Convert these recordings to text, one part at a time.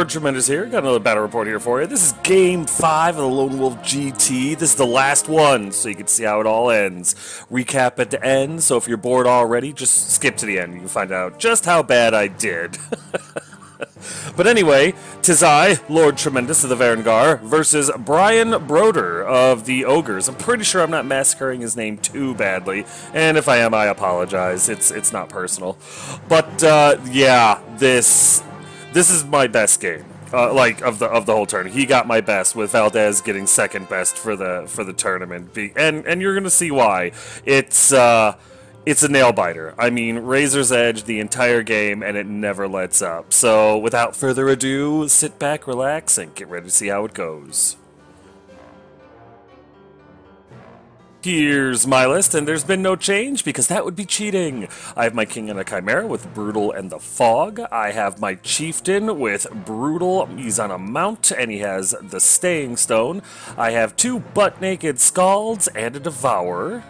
Lord Tremendous here. Got another battle report here for you. This is Game 5 of the Lone Wolf GT. This is the last one, so you can see how it all ends. Recap at the end, so if you're bored already, just skip to the end. You can find out just how bad I did. But anyway, tis I, Lord Tremendous of the Varangar, versus Brian Broder of the Ogres. I'm pretty sure I'm not massacring his name too badly, and if I am, I apologize. It's not personal. But yeah, this is my best game. Like of the whole tournament, he got my best with Valdez getting second best for the tournament, and you're gonna see why. It's a nail biter. I mean, razor's edge the entire game, and it never lets up. So, without further ado, sit back, relax, and get ready to see how it goes. Here's my list, and there's been no change because that would be cheating. I have my King and a Chimera with Brutal and the Fog. I have my Chieftain with Brutal. He's on a mount, and he has the Staying Stone. I have two Butt-Naked Scalds and a Devourer.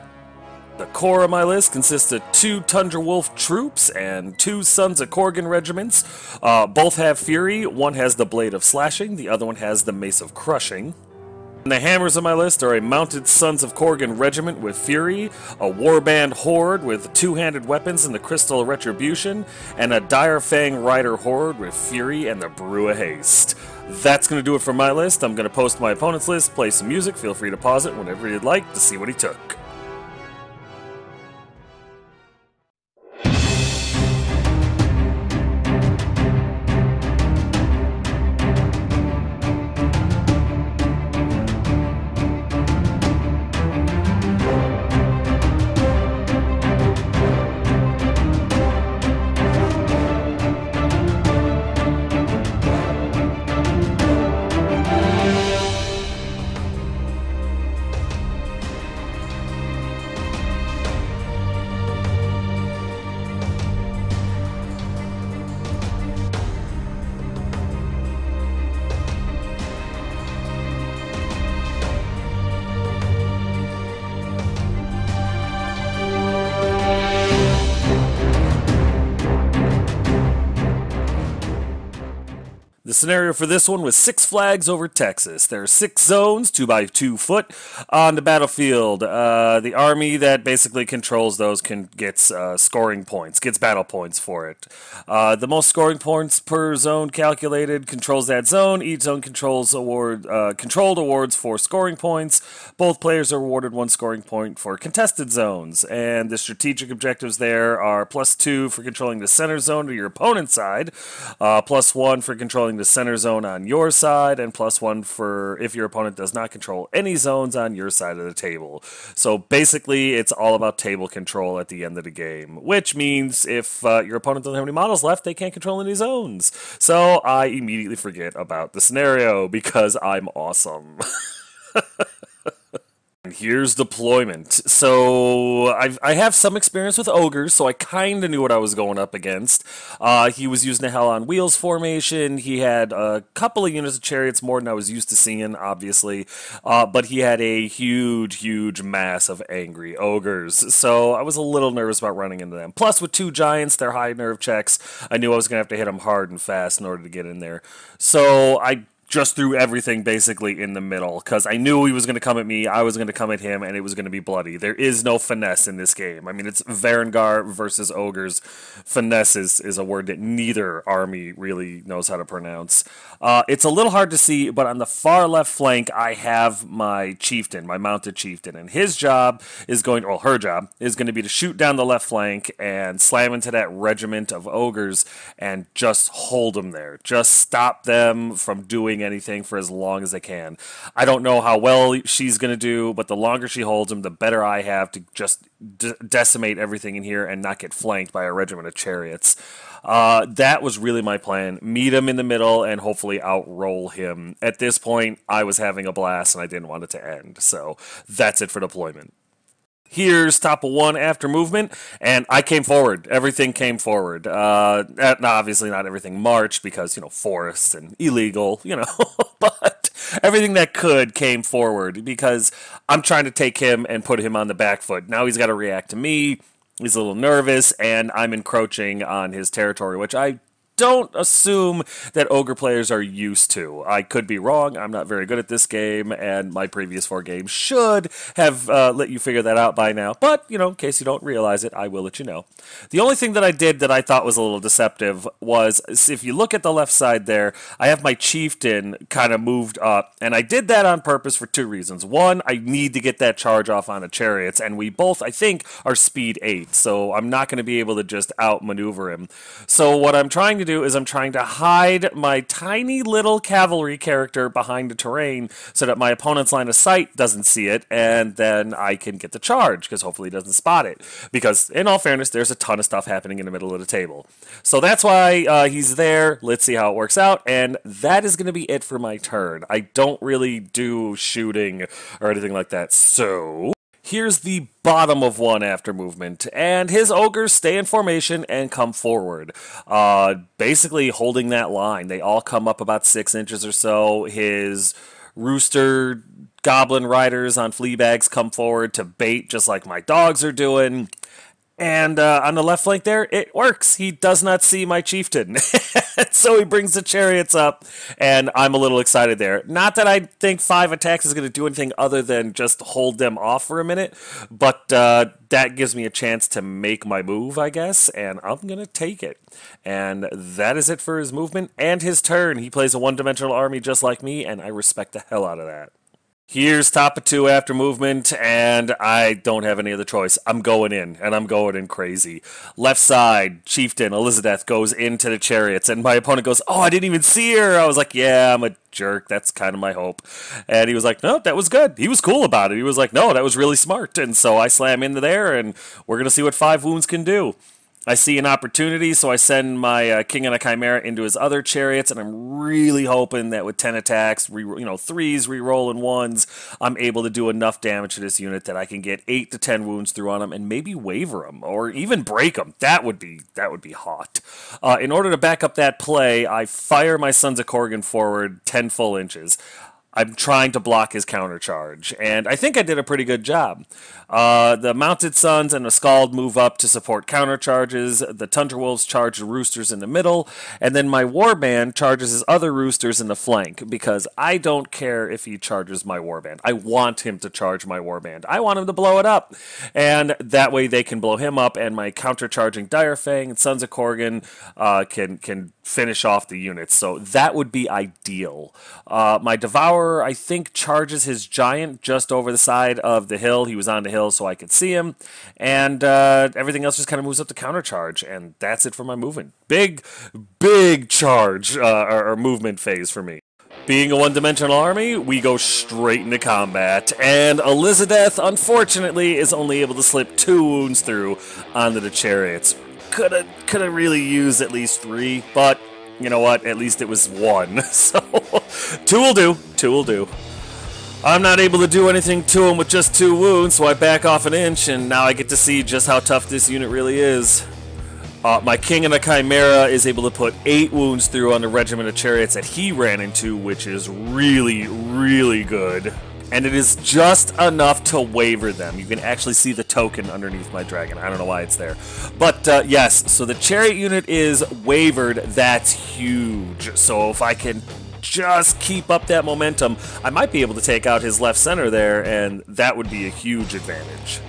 The core of my list consists of two Tundra Wolf troops and two Sons of Korgan regiments. Both have Fury. One has the Blade of Slashing, the other one has the Mace of Crushing. And the hammers on my list are a mounted Sons of Korgan regiment with Fury, a Warband horde with two-handed weapons and the Crystal of Retribution, and a Dire Fang Rider horde with Fury and the Brew of Haste. That's going to do it for my list. I'm going to post my opponent's list, play some music. Feel free to pause it whenever you'd like to see what he took. The scenario for this one was Six Flags over Texas. There are 6 zones, 2 by 2 foot, on the battlefield. The army that basically controls those gets scoring points, gets battle points for it. The most scoring points per zone calculated controls that zone. Each zone controlled awards for scoring points. Both players are awarded 1 scoring point for contested zones. And the strategic objectives there are +2 for controlling the center zone to your opponent's side, +1 for controlling the center zone on your side, and +1 for if your opponent does not control any zones on your side of the table. So basically, it's all about table control at the end of the game, which means if your opponent doesn't have any models left, they can't control any zones. So I immediately forget about the scenario because I'm awesome. Here's deployment. So I have some experience with ogres, so I kind of knew what I was going up against. He was using the Hell on Wheels formation. He had a couple of units of chariots, more than I was used to seeing, obviously. But he had a huge mass of angry ogres. So I was a little nervous about running into them. Plus, with 2 giants, they're high nerve checks. I knew I was going to have to hit them hard and fast in order to get in there. So I just threw everything basically in the middle because I knew he was going to come at me, I was going to come at him, and it was going to be bloody. There is no finesse in this game. I mean, it's Varangar versus ogres. Finesse is a word that neither army really knows how to pronounce. It's a little hard to see, but on the far left flank, I have my chieftain, my mounted chieftain, and his job is her job is going to be to shoot down the left flank and slam into that regiment of ogres and just hold them there. Just stop them from doing anything for as long as they can. I don't know how well she's going to do, but the longer she holds him, the better I have to just decimate everything in here and not get flanked by a regiment of chariots. That was really my plan. Meet him in the middle and hopefully outroll him. At this point, I was having a blast and I didn't want it to end. So that's it for deployment. Here's top of 1 after movement, and I came forward. Everything came forward. Obviously not everything marched because, forest and illegal, but everything that could came forward because I'm trying to take him and put him on the back foot. Now he's got to react to me. He's a little nervous, and I'm encroaching on his territory, which I don't assume that ogre players are used to. I could be wrong. I'm not very good at this game, and my previous 4 games should have let you figure that out by now. But, you know, in case you don't realize it, I will let you know. The only thing that I did that I thought was a little deceptive was, if you look at the left side there, I have my chieftain kind of moved up, and I did that on purpose for 2 reasons. One, I need to get that charge off on the chariots, and we both, I think, are speed 8, so I'm not going to be able to just outmaneuver him. So what I'm trying to do is I'm trying to hide my tiny little cavalry character behind the terrain so that my opponent's line of sight doesn't see it, and then I can get the charge, because hopefully he doesn't spot it. Because, in all fairness, there's a ton of stuff happening in the middle of the table. So that's why he's there. Let's see how it works out, and that is going to be it for my turn. I don't really do shooting or anything like that, so here's the bottom of 1 after movement, and his ogres stay in formation and come forward, basically holding that line. They all come up about 6 inches or so. His rooster goblin riders on flea bags come forward to bait, just like my dogs are doing. And on the left flank there, it works. He does not see my chieftain. So he brings the chariots up, and I'm a little excited there. Not that I think 5 attacks is going to do anything other than just hold them off for a minute, but that gives me a chance to make my move, I guess, and I'm going to take it. And that is it for his movement and his turn. He plays a one-dimensional army just like me, and I respect the hell out of that. Here's top of 2 after movement, and I don't have any other choice. I'm going in, and I'm going in crazy. Left side, Chieftain Elizabeth goes into the chariots, and my opponent goes, "Oh, I didn't even see her." I was like, "Yeah, I'm a jerk. That's kind of my hope." And he was like, "No, that was good." He was cool about it. He was like, "No, that was really smart." And so I slam into there, and we're going to see what 5 wounds can do. I see an opportunity, so I send my King and a Chimera into his other chariots, and I'm really hoping that with 10 attacks, 3s, re-roll, and 1s, I'm able to do enough damage to this unit that I can get 8 to 10 wounds through on him, and maybe waver him, or even break him. That would be hot. In order to back up that play, I fire my Sons of Korgan forward 10 full inches. I'm trying to block his countercharge, and I think I did a pretty good job. The Mounted Sons and the Scald move up to support countercharges. The Tundra-Wolves charge the Roosters in the middle, and then my Warband charges his other Roosters in the flank, because I don't care if he charges my Warband. I want him to charge my Warband. I want him to blow it up, and that way they can blow him up, and my countercharging Direfang and Sons of Korgan can finish off the units. So that would be ideal. My Devourer, I think, charges his Giant just over the side of the hill. He was on the hill so I could see him, and everything else just kind of moves up to countercharge, and that's it for my movement. Big charge or movement phase for me. Being a one-dimensional army, we go straight into combat, and Elizabeth, unfortunately, is only able to slip 2 wounds through onto the chariots. Coulda really used at least 3, but you know what? At least it was 1. So 2 will do. 2 will do. I'm not able to do anything to him with just 2 wounds, so I back off an inch, and now I get to see just how tough this unit really is. My King and a Chimera is able to put 8 wounds through on the regiment of chariots that he ran into, which is really, really good. And it is just enough to waver them. You can actually see the token underneath my dragon. I don't know why it's there. But yes, so the chariot unit is wavered. That's huge. So if I can just keep up that momentum, I might be able to take out his left center there, and that would be a huge advantage.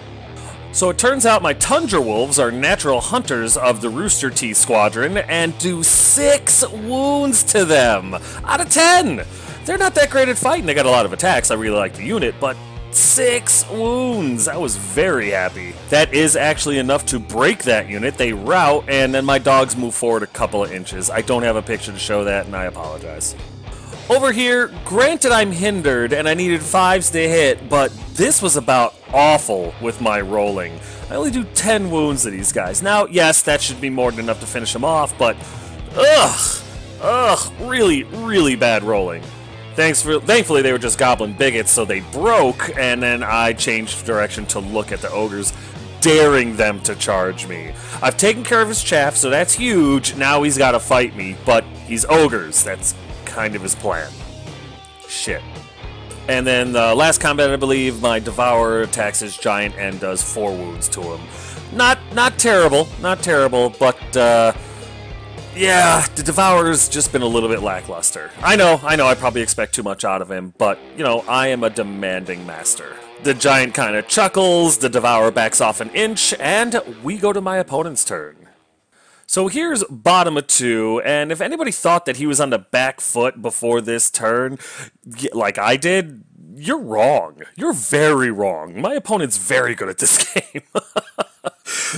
So it turns out my Tundra-Wolves are natural hunters of the Rooster Teeth Squadron and do 6 wounds to them out of 10. They're not that great at fighting. They got a lot of attacks. I really like the unit, but 6 wounds. I was very happy. That is actually enough to break that unit. They rout, and then my dogs move forward a couple of inches. I don't have a picture to show that, and I apologize. Over here, granted I'm hindered, and I needed 5s to hit, but this was about awful with my rolling. I only do 10 wounds to these guys. Now, yes, that should be more than enough to finish them off, but really, really bad rolling. Thankfully, they were just goblin bigots, so they broke, and then I changed direction to look at the ogres, daring them to charge me. I've taken care of his chaff, so that's huge. Now he's got to fight me, but he's ogres. That's kind of his plan. Shit. And then the last combat, I believe, my Devourer attacks his giant and does 4 wounds to him. Not terrible, but Yeah, the Devourer's just been a little bit lackluster. I know, I probably expect too much out of him, but, you know, I am a demanding master. The giant kind of chuckles, the Devourer backs off an inch, and we go to my opponent's turn. So here's bottom of 2, and if anybody thought that he was on the back foot before this turn, like I did, you're wrong. You're very wrong. My opponent's very good at this game.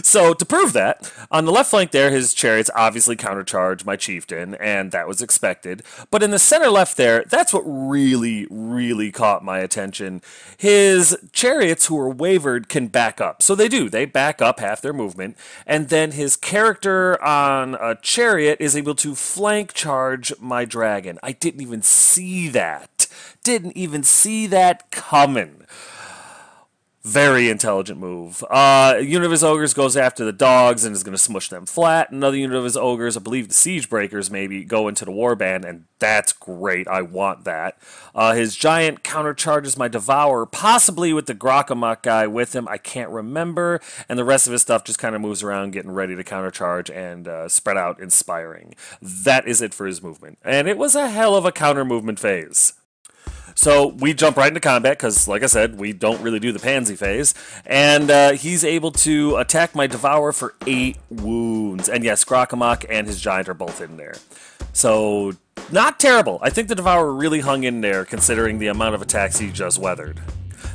So, to prove that, on the left flank there, his chariots obviously countercharge my chieftain, and that was expected. But in the center left there, that's what really caught my attention. His chariots who are wavered can back up. So they do. They back up half their movement, and then his character on a chariot is able to flank charge my dragon. I didn't even see that. Didn't even see that coming. Very intelligent move. A unit of his ogres goes after the dogs and is going to smush them flat. Another unit of his ogres, I believe the siege breakers maybe, go into the warband, and that's great. I want that. His giant countercharges my devourer, possibly with the Grakamak guy with him. I can't remember. And the rest of his stuff just kind of moves around, getting ready to countercharge and spread out, inspiring. That is it for his movement. And it was a hell of a counter movement phase. So we jump right into combat because, like I said, we don't really do the pansy phase. And he's able to attack my Devourer for 8 wounds. And yes, Grakamak and his Giant are both in there. So, not terrible. I think the Devourer really hung in there considering the amount of attacks he just weathered.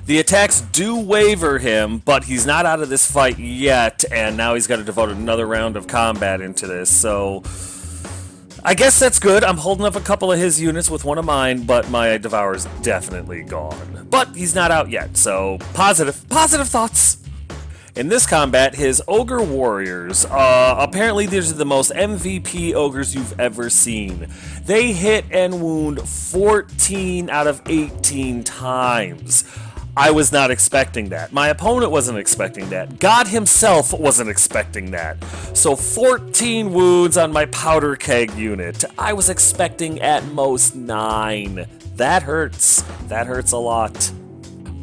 The attacks do waver him, but he's not out of this fight yet. And now he's got to devote another round of combat into this. So I guess that's good. I'm holding up a couple of his units with one of mine, but my Devourer's definitely gone. But he's not out yet, so positive thoughts. In this combat, his Ogre Warriors, apparently these are the most MVP Ogres you've ever seen. They hit and wound 14 out of 18 times. I was not expecting that. My opponent wasn't expecting that. God himself wasn't expecting that. So 14 wounds on my powder keg unit. I was expecting at most 9. That hurts. That hurts a lot.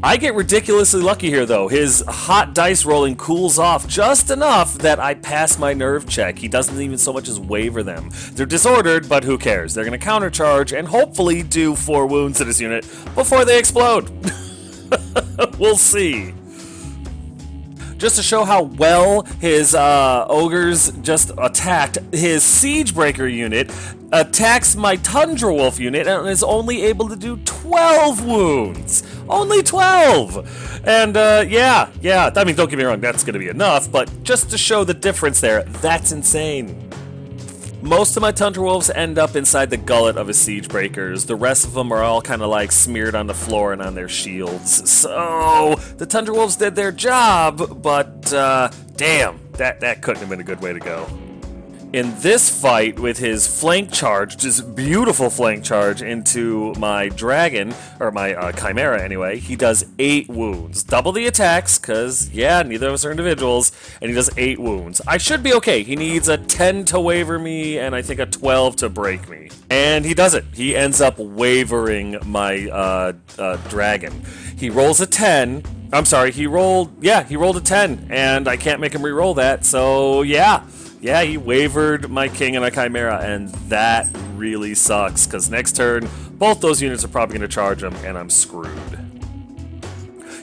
I get ridiculously lucky here, though. His hot dice rolling cools off just enough that I pass my nerve check. He doesn't even so much as waver them. They're disordered, but who cares? They're going to countercharge and hopefully do 4 wounds to this unit before they explode. We'll see. Just to show how well his ogres just attacked, his Siegebreaker unit attacks my Tundra Wolf unit and is only able to do 12 wounds. Only 12! And yeah, I mean, don't get me wrong, that's going to be enough, but just to show the difference there, that's insane. Most of my Tundra Wolves end up inside the gullet of his Siegebreakers. The rest of them are all kind of like smeared on the floor and on their shields. So the Tundra Wolves did their job, but damn, that couldn't have been a good way to go. In this fight, with his flank charge, just beautiful flank charge into my dragon, or my chimera anyway, he does 8 wounds. Double the attacks, because, yeah, neither of us are individuals, and he does 8 wounds. I should be okay. He needs a 10 to waver me, and I think a 12 to break me. And he does it. He ends up wavering my dragon. He rolls a 10. I'm sorry, he rolled a 10, and I can't make him re-roll that, so yeah. Yeah, he wavered my king and a chimera, and that really sucks, because next turn, both those units are probably going to charge him, and I'm screwed.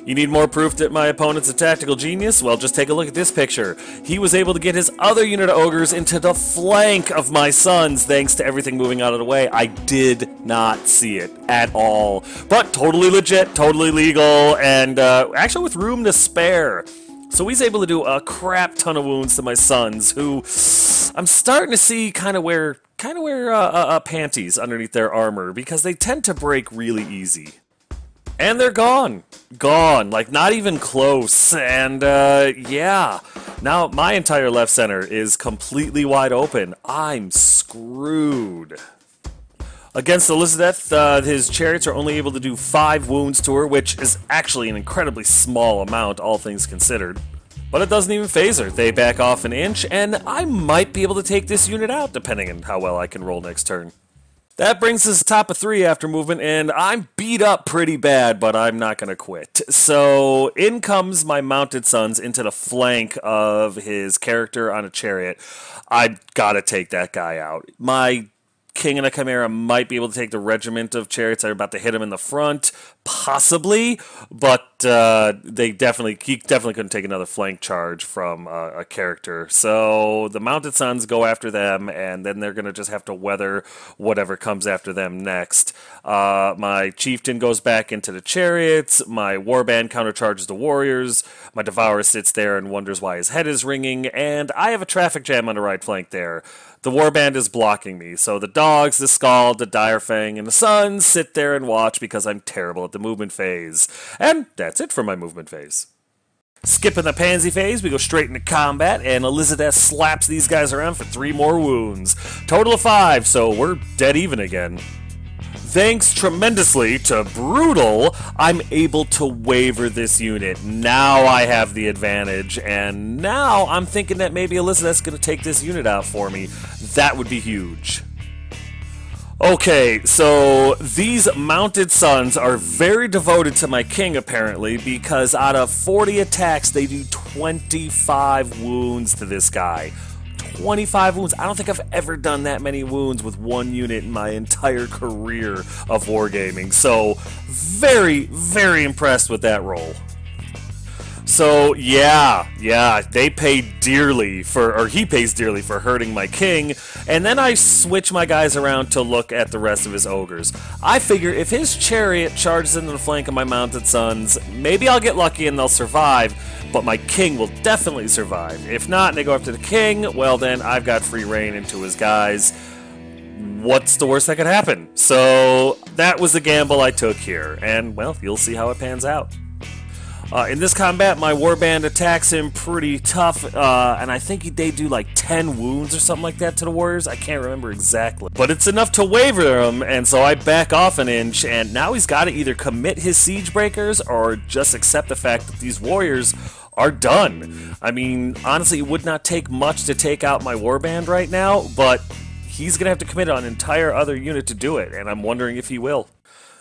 You need more proof that my opponent's a tactical genius? Well, just take a look at this picture. He was able to get his other unit of ogres into the flank of my sons, thanks to everything moving out of the way. I did not see it at all, but totally legit, totally legal, and actually with room to spare. So he's able to do a crap ton of wounds to my sons, who I'm starting to see kind of wear panties underneath their armor, because they tend to break really easy. And they're gone. Gone. Like, not even close. And, yeah. Now, my entire left center is completely wide open. I'm screwed. Against Elizabeth, his chariots are only able to do 5 wounds to her, which is actually an incredibly small amount, all things considered. But it doesn't even phase her. They back off an inch, and I might be able to take this unit out, depending on how well I can roll next turn. That brings us to top of 3 after movement, and I'm beat up pretty bad, but I'm not going to quit. So in comes my mounted sons into the flank of his character on a chariot. I gotta take that guy out. My King and a Chimera might be able to take the regiment of chariots that are about to hit him in the front, possibly, but he definitely couldn't take another flank charge from a character. So the Mounted Sons go after them, and then they're going to just have to weather whatever comes after them next. My Chieftain goes back into the chariots, my Warband countercharges the warriors, my Devourer sits there and wonders why his head is ringing, and I have a traffic jam on the right flank there. The warband is blocking me, so the dogs, the Scald, the Direfang, and the Sons sit there and watch because I'm terrible at the movement phase. And that's it for my movement phase. Skipping the pansy phase, we go straight into combat, and Elizabeth slaps these guys around for 3 more wounds. Total of 5, so we're dead even again. Thanks tremendously to Brutal, I'm able to waver this unit. Now I have the advantage, and now I'm thinking that maybe Elizabeth's going to take this unit out for me. That would be huge. Okay, so these Mounted Sons are very devoted to my king, apparently, because out of 40 attacks, they do 25 wounds to this guy. 25 wounds. I don't think I've ever done that many wounds with one unit in my entire career of wargaming. So, very, very impressed with that roll. So, yeah, they pay dearly for, or he pays dearly for hurting my king, and then I switch my guys around to look at the rest of his ogres. I figure if his chariot charges into the flank of my Mounted Sons, maybe I'll get lucky and they'll survive, but my king will definitely survive. If not, and they go after the king, well then I've got free reign into his guys. What's the worst that could happen? So that was the gamble I took here, and well, you'll see how it pans out. In this combat, my warband attacks him pretty tough, and I think they do like 10 wounds or something like that to the warriors. I can't remember exactly. But it's enough to waver him, and so I back off an inch, and now he's got to either commit his siege breakers or just accept the fact that these warriors are done. I mean, honestly, it would not take much to take out my warband right now, but he's going to have to commit an entire other unit to do it, and I'm wondering if he will.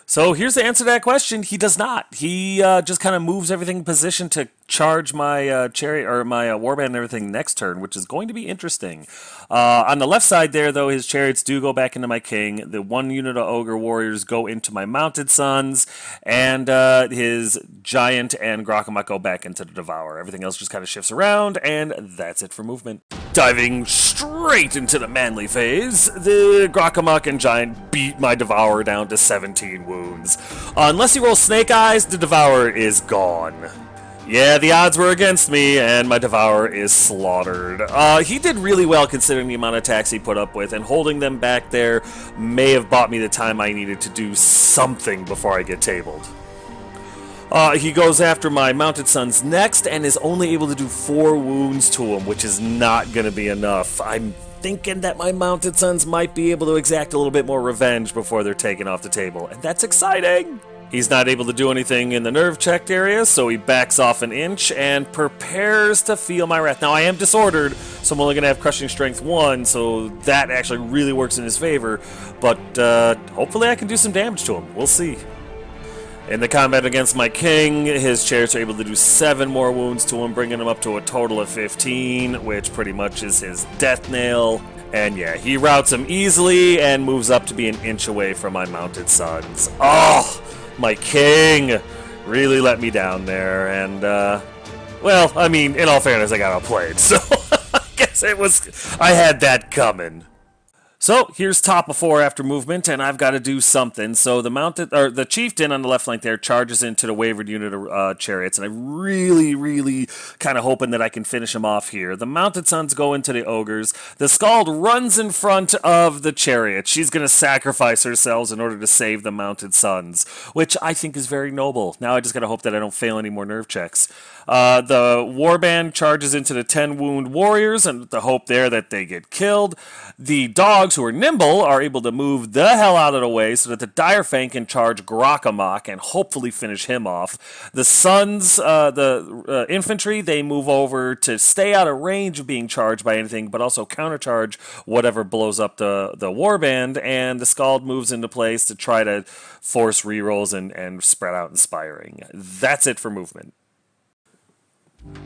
So here's the answer to that question. He does not. He just kind of moves everything in position to charge my chariot or my warband and everything next turn, which is going to be interesting. On the left side there, though, his chariots do go back into my king. The one unit of ogre warriors go into my Mounted Sons, and his giant and Grakamak go back into the Devourer. Everything else just kind of shifts around, and that's it for movement. Diving straight into the manly phase, the Grakamak and giant beat my Devourer down to 17 wounds. Unless he rolls Snake Eyes, the Devourer is gone. Yeah, the odds were against me, and my Devourer is slaughtered. He did really well considering the amount of attacks he put up with, and holding them back there may have bought me the time I needed to do something before I get tabled. He goes after my Mounted Sons next, and is only able to do 4 wounds to him, which is not going to be enough. I'm thinking that my Mounted Sons might be able to exact a little bit more revenge before they're taken off the table, and that's exciting! He's not able to do anything in the nerve checked area, so he backs off an inch and prepares to feel my wrath. Now, I am disordered, so I'm only going to have Crushing Strength 1, so that actually really works in his favor, but hopefully I can do some damage to him. We'll see. In the combat against my king, his chariots are able to do 7 more wounds to him, bringing him up to a total of 15, which pretty much is his death nail. And yeah, he routs him easily and moves up to be an inch away from my Mounted Sons. Oh! My king really let me down there, and, well, I mean, in all fairness, I got outplayed, so I guess I had that coming. So, here's top of 4 after movement, and I've got to do something. So, the Chieftain on the left flank there charges into the wavered unit of chariots, and I really kind of hoping that I can finish him off here. The Mounted Sons go into the ogres. The Scald runs in front of the chariot. She's going to sacrifice herself in order to save the Mounted Sons, which I think is very noble. Now I just got to hope that I don't fail any more nerve checks. The warband charges into the 10 wound warriors, and the hope there that they get killed. The dogs dogs who are nimble are able to move the hell out of the way so that the Dire Fang can charge Grockamok and hopefully finish him off. The Suns, the infantry, they move over to stay out of range of being charged by anything, but also countercharge whatever blows up the Warband, and the Scald moves into place to try to force rerolls and spread out Inspiring. That's it for movement.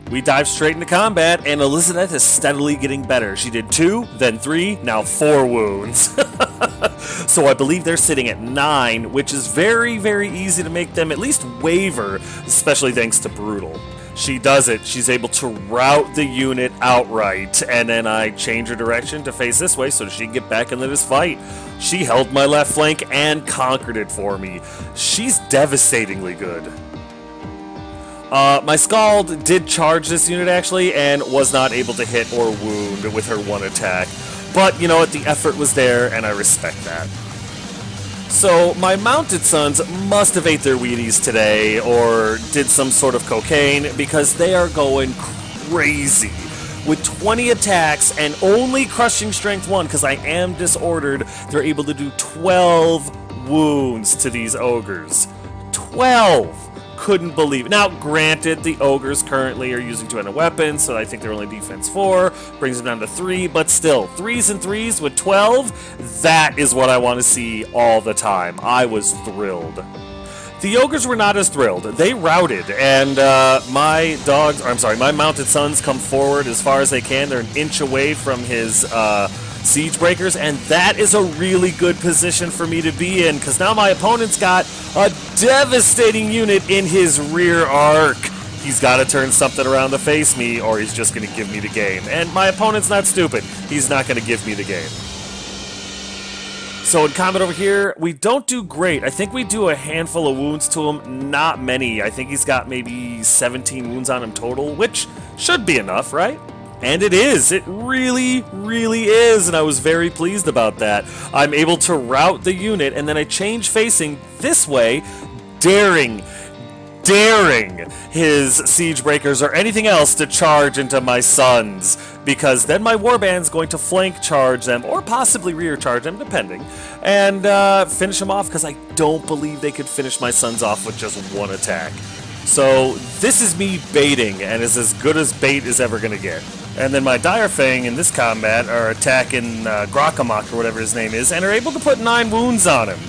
We dive straight into combat, and Elizabeth is steadily getting better. She did 2, then 3, now 4 wounds. So I believe they're sitting at 9, which is very, very easy to make them at least waver, especially thanks to Brutal. She does it. She's able to rout the unit outright, and then I change her direction to face this way so she can get back into this fight. She held my left flank and conquered it for me. She's devastatingly good. My Scald did charge this unit, actually, and was not able to hit or wound with her one attack. But, you know what, the effort was there, and I respect that. So, my Mounted Sons must have ate their Wheaties today, or did some sort of cocaine, because they are going crazy. With 20 attacks and only crushing strength 1, because I am disordered, they're able to do 12 wounds to these ogres. 12! Couldn't believe it. Now, granted, the ogres currently are using 200 weapons, so I think they're only defense 4, brings them down to 3, but still, 3s and 3s with 12, that is what I want to see all the time. I was thrilled. The ogres were not as thrilled. They routed, and my Mounted Sons come forward as far as they can. They're an inch away from his Siege Breakers, and that is a really good position for me to be in, because now my opponent's got a devastating unit in his rear arc. He's got to turn something around to face me, or he's just going to give me the game. And my opponent's not stupid. He's not going to give me the game. So in combat over here, we don't do great. I think we do a handful of wounds to him, not many. I think he's got maybe 17 wounds on him total, which should be enough, right? And it is. It really, really is, and I was very pleased about that. I'm able to rout the unit, and then I change facing this way, daring his Siege Breakers or anything else to charge into my Sons, because then my Warband's going to flank charge them, or possibly rear charge them, depending, and finish them off, because I don't believe they could finish my Sons off with just one attack. So this is me baiting, and is as good as bait is ever going to get. And then my Dire Fang in this combat are attacking Grockamok, or whatever his name is, and are able to put 9 wounds on him.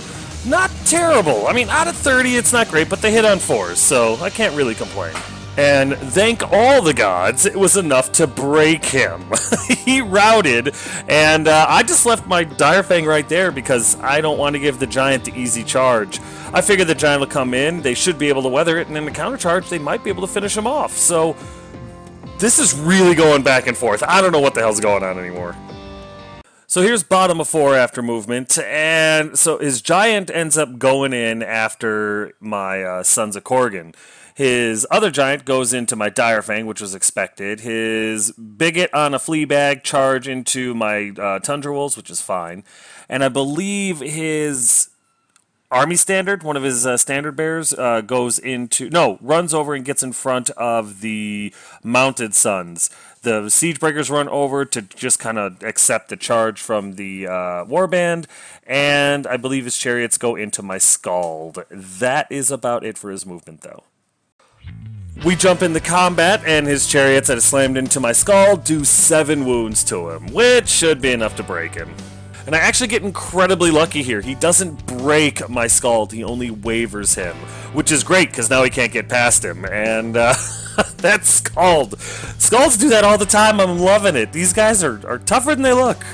Not terrible. I mean, out of 30, it's not great, but they hit on 4s, so I can't really complain. And thank all the gods, it was enough to break him. He routed, and I just left my Dire Fang right there because I don't want to give the Giant the easy charge. I figured the Giant will come in, they should be able to weather it, and in the counter charge, they might be able to finish him off. So this is really going back and forth. I don't know what the hell's going on anymore. So here's bottom of 4 after movement, and so his Giant ends up going in after my Sons of Korgan. His other Giant goes into my Dire Fang, which was expected. His Bigot on a Fleabag charge into my Tundra Wolves, which is fine. And I believe his Army Standard, one of his Standard Bearers, runs over and gets in front of the Mounted Sons. The Siege Breakers run over to just kind of accept the charge from the Warband, and I believe his Chariots go into my Scald. That is about it for his movement, though. We jump into combat, and his Chariots that slammed into my Scald do 7 wounds to him, which should be enough to break him. And I actually get incredibly lucky here. He doesn't break my Scald, he only wavers him, which is great, because now he can't get past him, and that's Scald. Scalds do that all the time, I'm loving it. These guys are tougher than they look.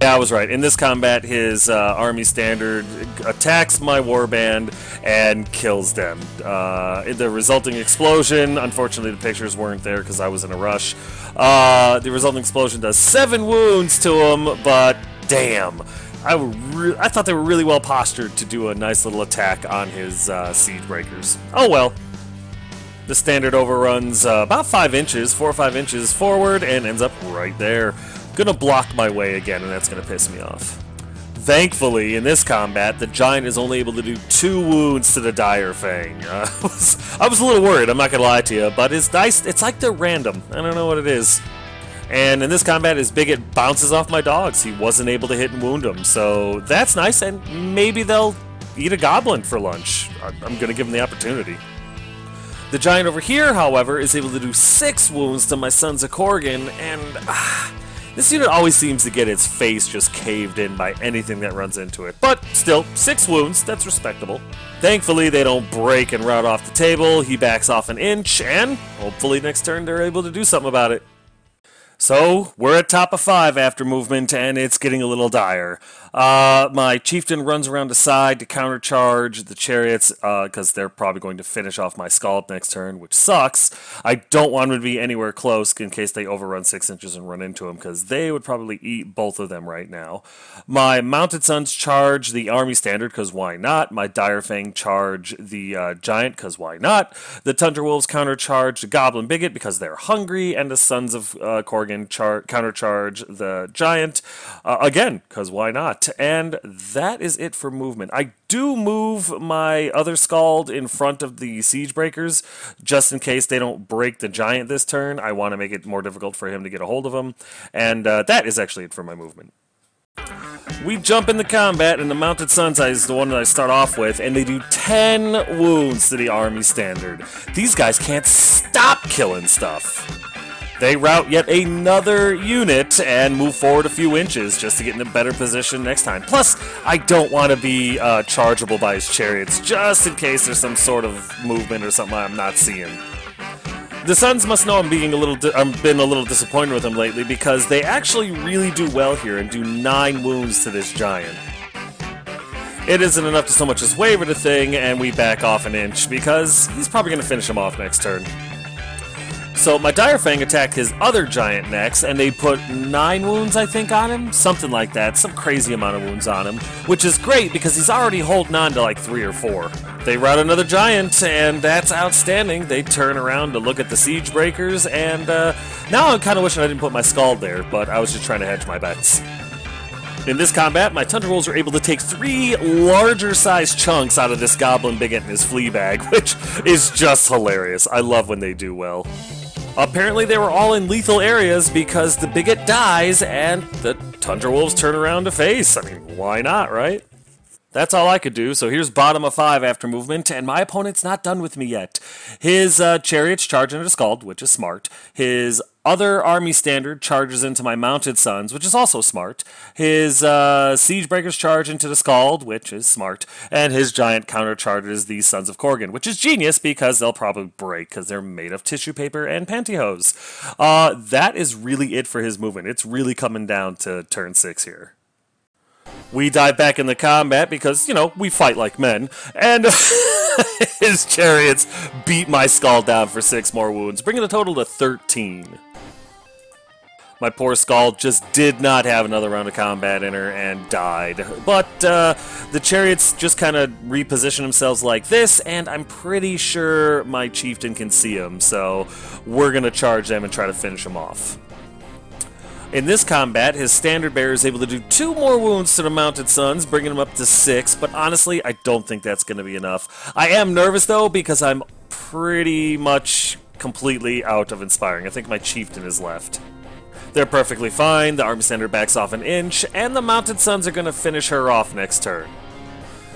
Yeah, I was right. In this combat, his Army Standard attacks my Warband and kills them. The resulting explosion, unfortunately the pictures weren't there because I was in a rush. The resulting explosion does 7 wounds to him, but damn. I thought they were really well postured to do a nice little attack on his Siege Breakers. Oh well. The Standard overruns about 5 inches, 4 or 5 inches forward, and ends up right there. Gonna block my way again, and that's gonna piss me off. Thankfully, in this combat, the Giant is only able to do 2 wounds to the Dire Fang. I was a little worried, I'm not gonna lie to you, but his dice, it's like they're random. I don't know what it is. And in this combat, his bigot bounces off my dogs. He wasn't able to hit and wound them, so that's nice, and maybe they'll eat a goblin for lunch. I'm going to give them the opportunity. The giant over here, however, is able to do 6 wounds to my Sons of Korgan, and this unit always seems to get its face just caved in by anything that runs into it. But still, 6 wounds, that's respectable. Thankfully, they don't break and rout off the table. He backs off an inch, and hopefully next turn they're able to do something about it. So, we're at top of 5 after movement, and it's getting a little dire. My chieftain runs around the side to countercharge the chariots, because they're probably going to finish off my scallop next turn, which sucks. I don't want them to be anywhere close in case they overrun 6 inches and run into them, because they would probably eat both of them right now. My mounted sons charge the army standard, because why not? My Direfang charge the giant, because why not? The Tundra Wolves countercharge the goblin bigot, because they're hungry, and the Sons of Korgan countercharge the giant, again, because why not? And that is it for movement. I do move my other Scald in front of the Siege Breakers, just in case they don't break the giant this turn. I want to make it more difficult for him to get a hold of him, and that is actually it for my movement. We jump into combat, and the Mounted Sons is the one that I start off with, and they do 10 wounds to the army standard. These guys can't stop killing stuff. They rout yet another unit and move forward a few inches just to get in a better position next time. Plus, I don't want to be chargeable by his chariots, just in case there's some sort of movement or something I'm not seeing. The Sons must know I've been a little disappointed with them lately, because they actually really do well here and do 9 wounds to this giant. It isn't enough to so much as waver the thing, and we back off an inch, because he's probably going to finish him off next turn. So my Direfang attack his other giant next, and they put 9 wounds, I think, on him? Something like that. Some crazy amount of wounds on him, which is great because he's already holding on to like 3 or 4. They rout another giant, and that's outstanding. They turn around to look at the Siege Breakers, and now I'm kind of wishing I didn't put my Scald there, but I was just trying to hedge my bets. In this combat, my Tundra Wolves were able to take 3 larger-sized chunks out of this Goblin Bigot and his flea bag, which is just hilarious. I love when they do well. Apparently they were all in lethal areas because the bigot dies and the Tundra Wolves turn around to face. I mean, why not, right? That's all I could do, so here's bottom of 5 after movement, and my opponent's not done with me yet. His chariots charge into Scald, which is smart. His other army standard charges into my Mounted Sons, which is also smart. His Siege Breakers charge into the Scald, which is smart. And his giant countercharges the Sons of Korgan, which is genius because they'll probably break because they're made of tissue paper and pantyhose. That is really it for his movement. It's really coming down to turn 6 here. We dive back in the combat because, you know, we fight like men, and his chariots beat my Scald down for 6 more wounds, bringing the total to 13. My poor Scald just did not have another round of combat in her and died. But the chariots just kind of reposition themselves like this, and I'm pretty sure my chieftain can see them, so we're going to charge them and try to finish them off. In this combat, his standard bearer is able to do 2 more wounds to the Mounted Sons, bringing them up to 6, but honestly, I don't think that's going to be enough. I am nervous, though, because I'm pretty much completely out of inspiring. I think my chieftain is left. They're perfectly fine, the army standard backs off an inch, and the Mounted Sons are going to finish her off next turn.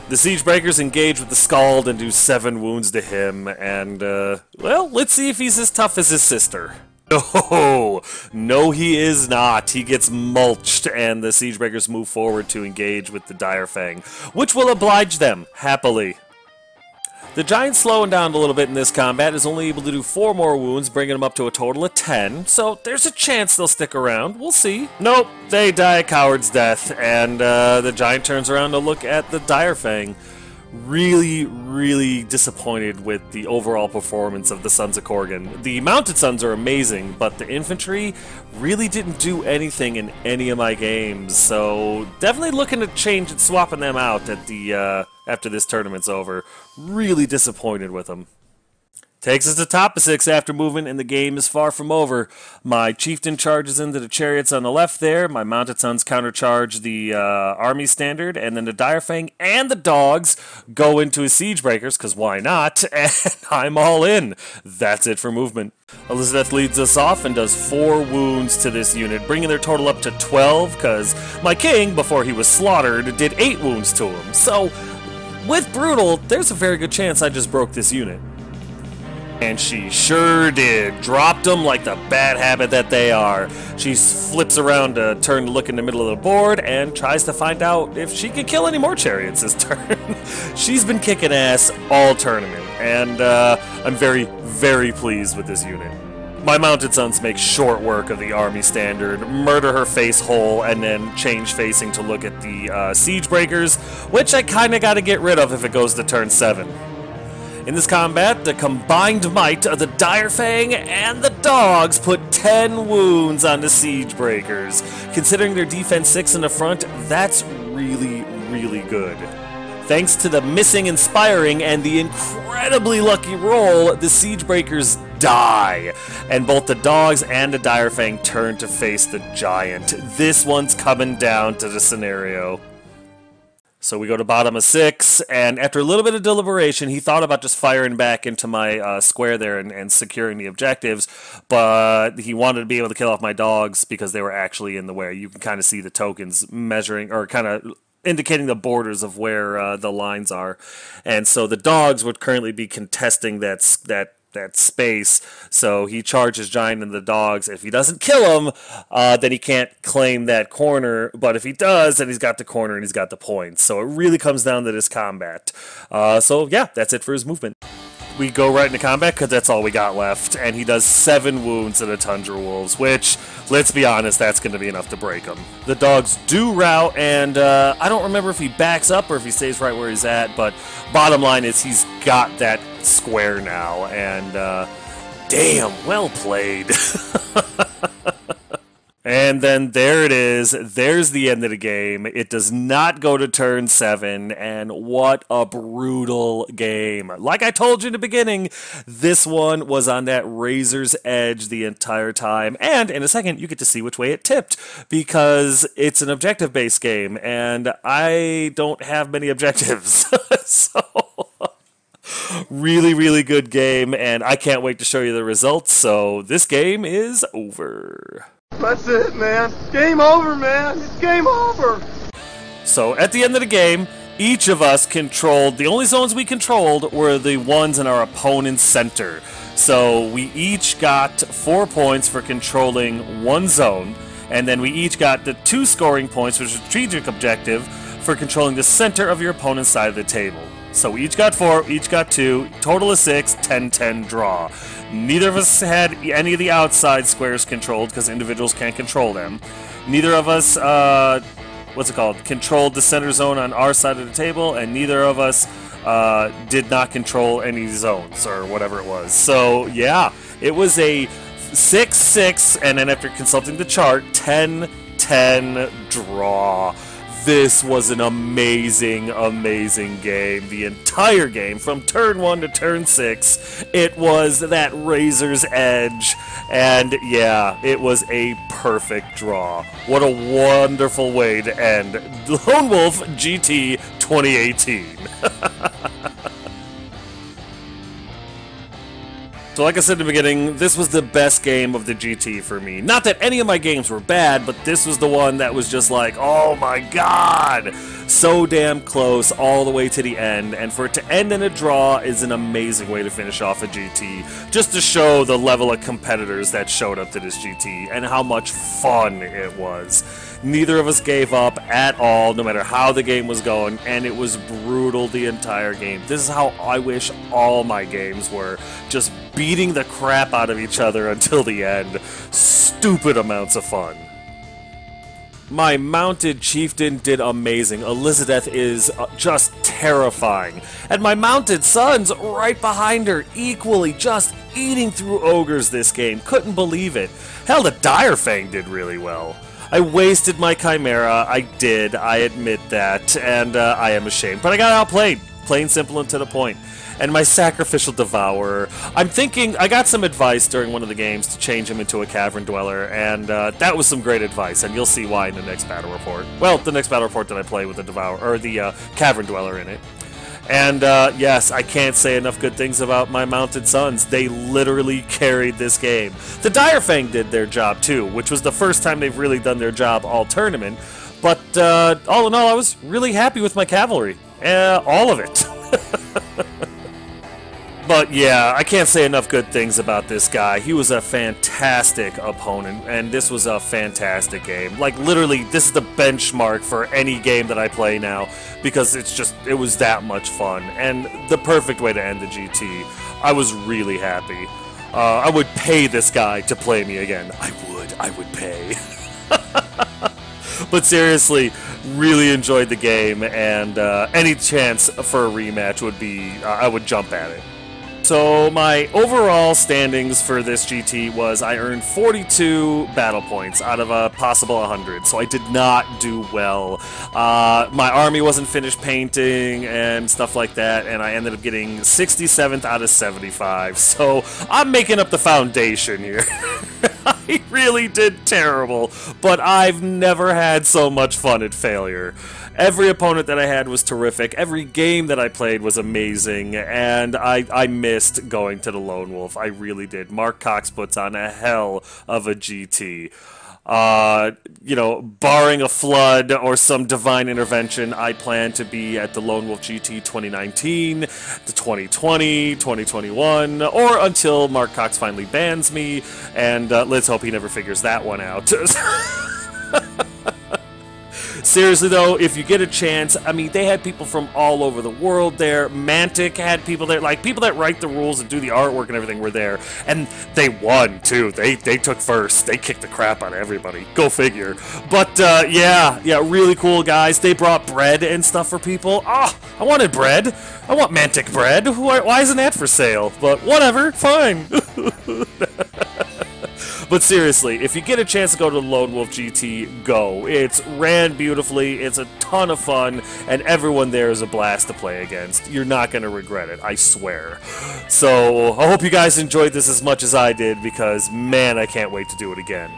The Siege Breakers engage with the Scald and do 7 wounds to him, and, well, let's see if he's as tough as his sister. No, he is not. He gets mulched, and the Siege Breakers move forward to engage with the Direfang, which will oblige them, happily. The giant slowing down a little bit in this combat is only able to do 4 more wounds, bringing him up to a total of 10, so there's a chance they'll stick around. We'll see. Nope, they die a coward's death, and the giant turns around to look at the Direfang. Really disappointed with the overall performance of the Sons of Korgan. The Mounted Sons are amazing, but the infantry really didn't do anything in any of my games, so definitely looking to change and swapping them out at the after this tournament's over. Really disappointed with them. Takes us to top of 6 after movement, and the game is far from over. My chieftain charges into the chariots on the left there. My mounted sons countercharge the army standard, and then the Direfang and the dogs go into his siege breakers, because why not? And I'm all in. That's it for movement. Elizabeth leads us off and does 4 wounds to this unit, bringing their total up to 12, because my king, before he was slaughtered, did 8 wounds to him. So, with Brutal, there's a very good chance I just broke this unit. And she sure did. Dropped them like the bad habit that they are. She flips around to turn to look in the middle of the board and tries to find out if she can kill any more chariots this turn. She's been kicking ass all tournament, and I'm very, very pleased with this unit. My mounted sons make short work of the army standard, murder her face whole, and then change facing to look at the siege breakers, which I kinda gotta get rid of if it goes to turn 7. In this combat, the combined might of the Direfang and the dogs put 10 wounds on the siege breakers. Considering their defense 6 in the front, that's really, really good. Thanks to the missing inspiring and the incredibly lucky roll, the siege breakers die, and both the dogs and the Direfang turn to face the giant. This one's coming down to the scenario. So we go to bottom of 6, and after a little bit of deliberation, he thought about just firing back into my square there and securing the objectives, but he wanted to be able to kill off my dogs because they were actually in the way. You can kind of see the tokens measuring, or kind of indicating the borders of where the lines are. And so the dogs would currently be contesting that space, so he charges giant into the dogs. If he doesn't kill him, then he can't claim that corner, but if he does, then he's got the corner and he's got the points. So it really comes down to this combat. So yeah, that's it for his movement. We go right into combat because that's all we got left, and he does 7 wounds to the Tundra Wolves, which, let's be honest, that's going to be enough to break him. The dogs do rout, and I don't remember if he backs up or if he stays right where he's at, but bottom line is he's got that square now, and damn, well played. And then there it is. There's the end of the game. It does not go to turn 7, and what a brutal game. Like I told you in the beginning, this one was on that razor's edge the entire time, and in a second you get to see which way it tipped, because it's an objective-based game, and I don't have many objectives. So really, really good game, and I can't wait to show you the results. So this game is over. That's it, man. Game over, man. It's game over. So at the end of the game, each of us controlled, the only zones we controlled were the ones in our opponent's center. So we each got 4 points for controlling one zone, and then we each got the 2 scoring points for strategic objective for controlling the center of your opponent's side of the table. So we each got 4, each got 2, total of 6, 10-10 draw. Neither of us had any of the outside squares controlled because individuals can't control them. Neither of us, controlled the center zone on our side of the table, and neither of us did not control any zones or whatever it was. So yeah, it was a 6-6, and then after consulting the chart, 10-10 draw. This was an amazing, amazing game. The entire game, from turn 1 to turn 6, it was that razor's edge. And yeah, it was a perfect draw. What a wonderful way to end Lone Wolf GT 2018. So like I said in the beginning, this was the best game of the GT for me. Not that any of my games were bad, but this was the one that was just like, oh my god! So damn close all the way to the end, and for it to end in a draw is an amazing way to finish off a GT. Just to show the level of competitors that showed up to this GT, and how much fun it was. Neither of us gave up at all, no matter how the game was going, and it was brutal the entire game. This is how I wish all my games were. Just beating the crap out of each other until the end. Stupid amounts of fun. My mounted chieftain did amazing. Elizabeth is just terrifying. And my mounted sons right behind her, equally just eating through ogres this game. Couldn't believe it. Hell, the Direfang did really well. I wasted my Chimera, I did, I admit that, and I am ashamed. But I got outplayed, plain simple and to the point. and my Sacrificial Devourer. I'm thinking, I got some advice during one of the games to change him into a Cavern Dweller, and that was some great advice, and you'll see why in the next battle report. Well, the next battle report that I play with the Devourer, or the Cavern Dweller in it. And yes, I can't say enough good things about my Mounted Sons. They literally carried this game. The Direfang did their job too, which was the first time they've really done their job all tournament. But all in all, I was really happy with my cavalry. All of it. But yeah, I can't say enough good things about this guy. He was a fantastic opponent, and this was a fantastic game. Like, literally, this is the benchmark for any game that I play now, because it was that much fun, and the perfect way to end the GT. I was really happy. I would pay this guy to play me again. I would pay. But seriously, really enjoyed the game, and any chance for a rematch would be, I would jump at it. So my overall standings for this GT was I earned 42 battle points out of a possible 100, so I did not do well. My army wasn't finished painting and stuff like that, and I ended up getting 67th out of 75, so I'm making up the foundation here. I really did terrible, but I've never had so much fun at failure. Every opponent that I had was terrific. Every game that I played was amazing, and I missed going to the Lone Wolf. I really did. Mark Cox puts on a hell of a GT. You know, barring a flood or some divine intervention, I plan to be at the Lone Wolf GT 2019, the 2020, 2021, or until Mark Cox finally bans me, and let's hope he never figures that one out. Seriously though, if you get a chance, I mean, they had people from all over the world there. Mantic had people there, like people that write the rules and do the artwork and everything were there, and they won too. They took first. They kicked the crap out of everybody. Go figure. But yeah, really cool guys. They brought bread and stuff for people. Ah, I wanted bread. I want Mantic bread. Why isn't that for sale? But whatever, fine. But seriously, if you get a chance to go to the Lone Wolf GT, go. It's ran beautifully, it's a ton of fun, and everyone there is a blast to play against. You're not going to regret it, I swear. So, I hope you guys enjoyed this as much as I did, because, man, I can't wait to do it again.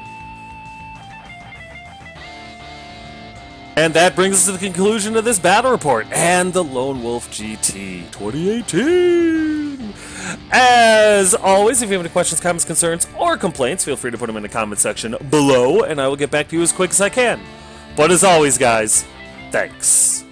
And that brings us to the conclusion of this battle report and the Lone Wolf GT 2018. As always, if you have any questions, comments, concerns, or complaints, feel free to put them in the comment section below, and I will get back to you as quick as I can. But as always, guys, thanks.